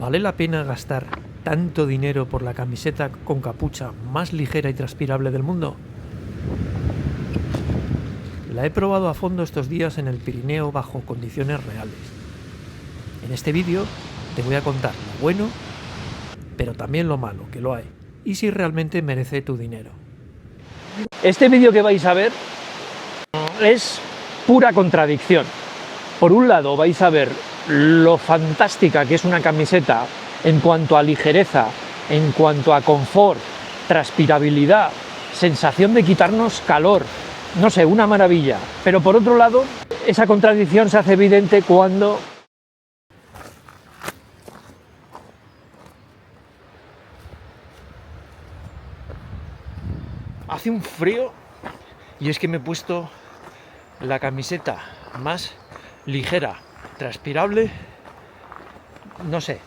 ¿Vale la pena gastar tanto dinero por la camiseta con capucha más ligera y transpirable del mundo? La he probado a fondo estos días en el Pirineo bajo condiciones reales. En este vídeo te voy a contar lo bueno, pero también lo malo, que lo hay, y si realmente merece tu dinero. Este vídeo que vais a ver es pura contradicción. Por un lado vais a ver lo fantástica que es una camiseta en cuanto a ligereza, en cuanto a confort, transpirabilidad, sensación de quitarnos calor, no sé, una maravilla. Pero por otro lado, esa contradicción se hace evidente cuando hace un frío y es que me he puesto la camiseta más ligera, transpirable, no sé,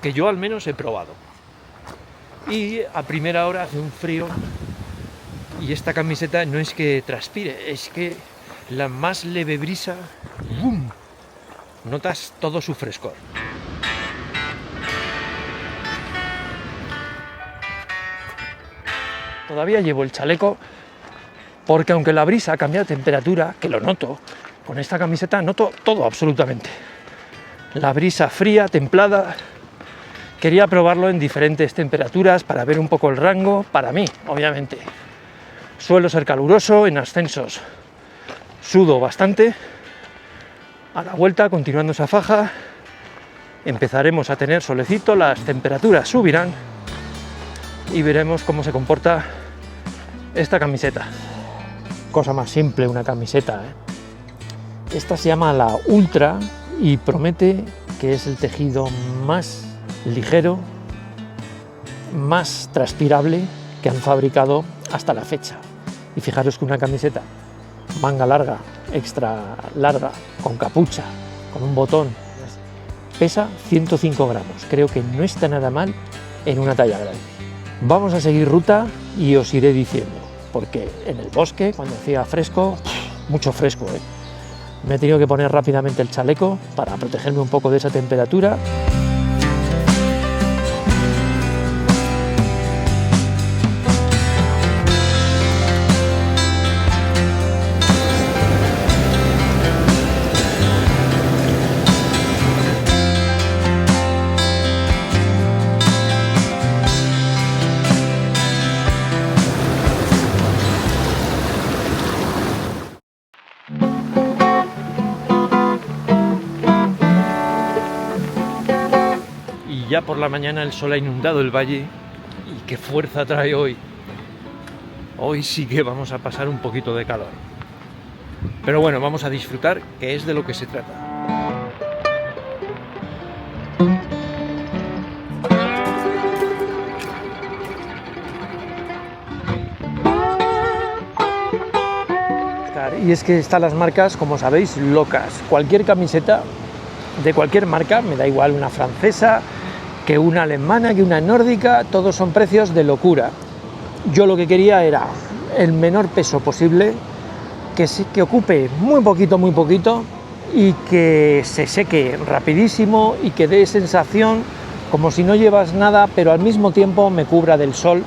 que yo al menos he probado. Y a primera hora hace un frío y esta camiseta no es que transpire, es que la más leve brisa, ¡bum!, notas todo su frescor. Todavía llevo el chaleco porque aunque la brisa ha cambiado de temperatura, que lo noto, con esta camiseta noto todo absolutamente. La brisa fría, templada. Quería probarlo en diferentes temperaturas para ver un poco el rango, para mí, obviamente. Suelo ser caluroso, en ascensos sudo bastante. A la vuelta, continuando esa faja, empezaremos a tener solecito, las temperaturas subirán y veremos cómo se comporta esta camiseta. Cosa más simple una camiseta, ¿eh? Esta se llama la Ultra y promete que es el tejido más ligero, más transpirable que han fabricado hasta la fecha. Y fijaros que una camiseta manga larga, extra larga, con capucha, con un botón, pesa 105 gramos. Creo que no está nada mal en una talla grande. Vamos a seguir ruta y os iré diciendo, porque en el bosque, cuando hacía fresco, mucho fresco, ¿eh? Me he tenido que poner rápidamente el chaleco para protegerme un poco de esa temperatura. Ya por la mañana el sol ha inundado el valle y qué fuerza trae hoy. Hoy sí que vamos a pasar un poquito de calor. Pero bueno, vamos a disfrutar, que es de lo que se trata. Y es que están las marcas, como sabéis, locas. Cualquier camiseta de cualquier marca, me da igual una francesa, que una alemana, que una nórdica, todos son precios de locura. Yo lo que quería era el menor peso posible, que ocupe muy poquito y que se seque rapidísimo y que dé sensación como si no llevas nada, pero al mismo tiempo me cubra del sol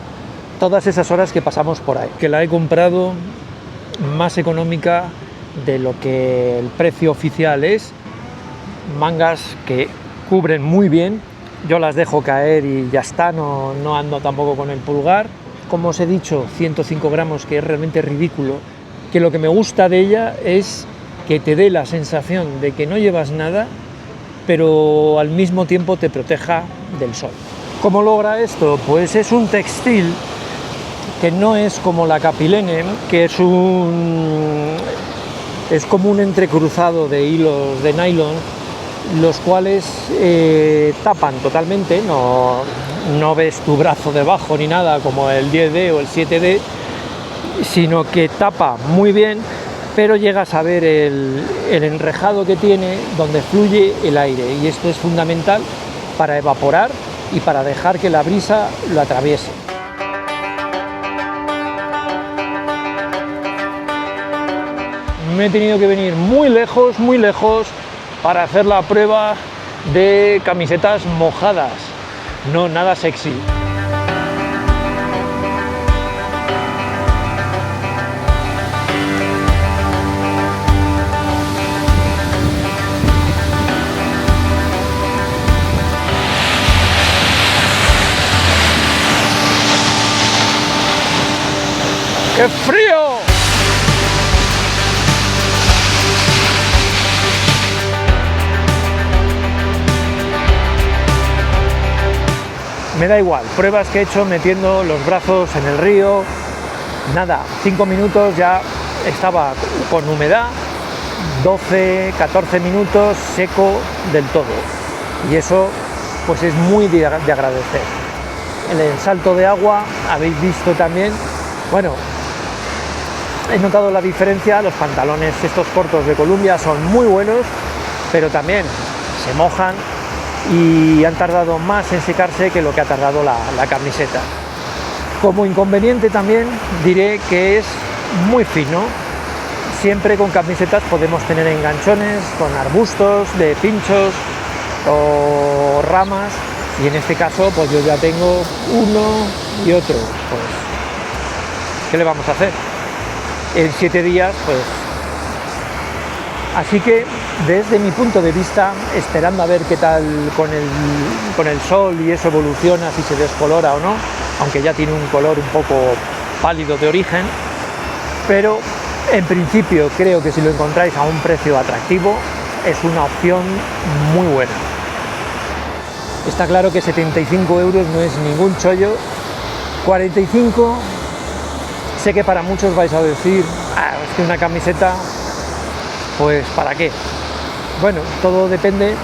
todas esas horas que pasamos por ahí. Que la he comprado más económica de lo que el precio oficial es, mangas que cubren muy bien. Yo las dejo caer y ya está, no ando tampoco con el pulgar. Como os he dicho, 105 gramos, que es realmente ridículo, que lo que me gusta de ella es que te dé la sensación de que no llevas nada, pero al mismo tiempo te proteja del sol. ¿Cómo logra esto? Pues es un textil que no es como la Capilene, que es como un entrecruzado de hilos de nylon, los cuales tapan totalmente, no ves tu brazo debajo ni nada como el 10D o el 7D, sino que tapa muy bien, pero llegas a ver el enrejado que tiene donde fluye el aire, y esto es fundamental para evaporar y para dejar que la brisa lo atraviese. Me he tenido que venir muy lejos para hacer la prueba de camisetas mojadas, no nada sexy. ¡Qué frío! Me da igual, pruebas que he hecho metiendo los brazos en el río, nada, 5 minutos ya estaba con humedad, 12, 14 minutos seco del todo. Y eso pues es muy de agradecer. El salto de agua, habéis visto también, bueno, he notado la diferencia, los pantalones estos cortos de Columbia son muy buenos, pero también se mojan y han tardado más en secarse que lo que ha tardado la camiseta. Como inconveniente también diré que es muy fino. Siempre con camisetas podemos tener enganchones con arbustos, de pinchos o ramas, y en este caso pues yo ya tengo uno y otro. Pues, ¿qué le vamos a hacer? En 7 días, pues... Así que, desde mi punto de vista, esperando a ver qué tal con el sol y eso evoluciona, si se descolora o no, aunque ya tiene un color un poco pálido de origen, pero en principio creo que si lo encontráis a un precio atractivo, es una opción muy buena. Está claro que 75 euros no es ningún chollo, 45... Sé que para muchos vais a decir, es que una camiseta, pues ¿para qué? Bueno, todo depende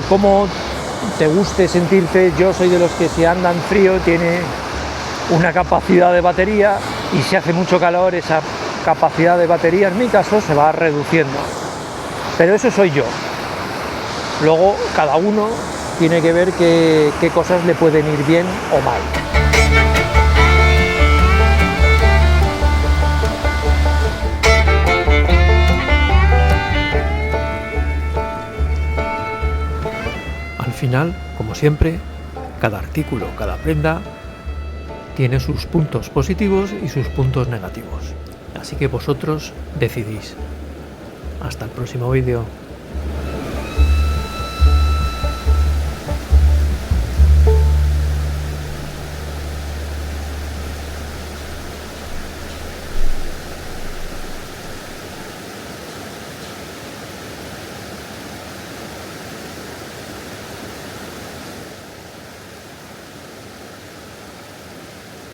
cómo te guste sentirte. Yo soy de los que si andan frío tiene una capacidad de batería, y si hace mucho calor esa capacidad de batería en mi caso se va reduciendo. Pero eso soy yo. Luego cada uno tiene que ver qué cosas le pueden ir bien o mal. Al final, como siempre, cada artículo, cada prenda tiene sus puntos positivos y sus puntos negativos. Así que vosotros decidís. Hasta el próximo vídeo.